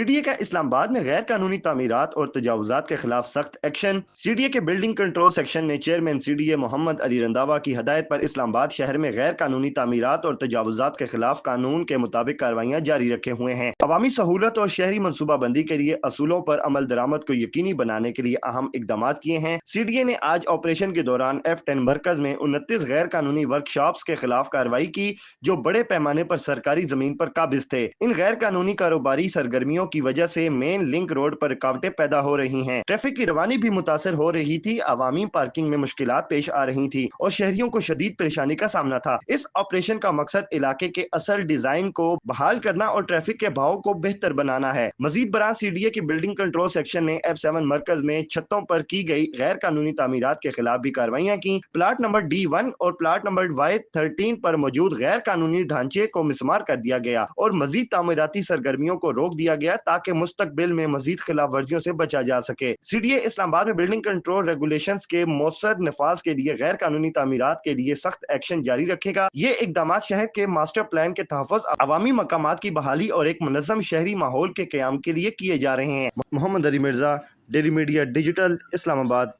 CDA का इस्लामाबाद में गैर कानूनी तामीरात और तजावुजात के खिलाफ सख्त एक्शन। CDA के बिल्डिंग कंट्रोल सेक्शन ने चेयरमैन CDA मोहम्मद अली रंधावा की हदायत पर इस्लामाबाद शहर में गैर कानूनी तामीरात और तजावुजात के खिलाफ कानून के मुताबिक कार्रवाइयां जारी रखे हुए हैं। अवामी सहूलत और शहरी मनसूबाबंदी के लिए असूलों पर अमल दरामद को यकीनी बनाने के लिए अहम इकदाम किए हैं। CDA ने आज ऑपरेशन के दौरान F10 मरकज में 29 गैर कानूनी वर्कशॉप्स के खिलाफ कार्रवाई की जो बड़े पैमाने पर सरकारी जमीन पर काबिज थे। इन गैर कानूनी कारोबारी सरगर्मियों की वजह से मेन लिंक रोड पर रुकावटें पैदा हो रही हैं। ट्रैफिक की रवानी भी मुतासर हो रही थी, अवामी पार्किंग में मुश्किलात पेश आ रही थी और शहरियों को शदीद परेशानी का सामना था। इस ऑपरेशन का मकसद इलाके के असल डिजाइन को बहाल करना और ट्रैफिक के बहाव को बेहतर बनाना है। मजीद बरां CDA की बिल्डिंग कंट्रोल सेक्शन ने F7 मरकज में छतों पर की गई गैर कानूनी तामीरात के खिलाफ भी कार्रवाइयां की। प्लाट नंबर D1 और प्लाट नंबर Y13 पर मौजूद गैर कानूनी ढांचे को मिसमार कर दिया गया और मजीद तामीराती सरगर्मियों को रोक दिया गया ताकि मुस्तकबिल में मजीद खिलाफ वर्जियों से बचा जा सके। CDA इस्लामाबाद में बिल्डिंग कंट्रोल रेगुलेशंस के मौसर नफाज के लिए गैर कानूनी तामीरात के लिए सख्त एक्शन जारी रखेगा। ये इकदाम शहर के मास्टर प्लान के तहफ़्फ़ुज़, अवामी मकामात की बहाली और एक मुनज़्ज़म शहरी माहौल के क़याम के लिए किए जा रहे हैं। Mohammad Ali Mirza, daily media digital, Islamabad.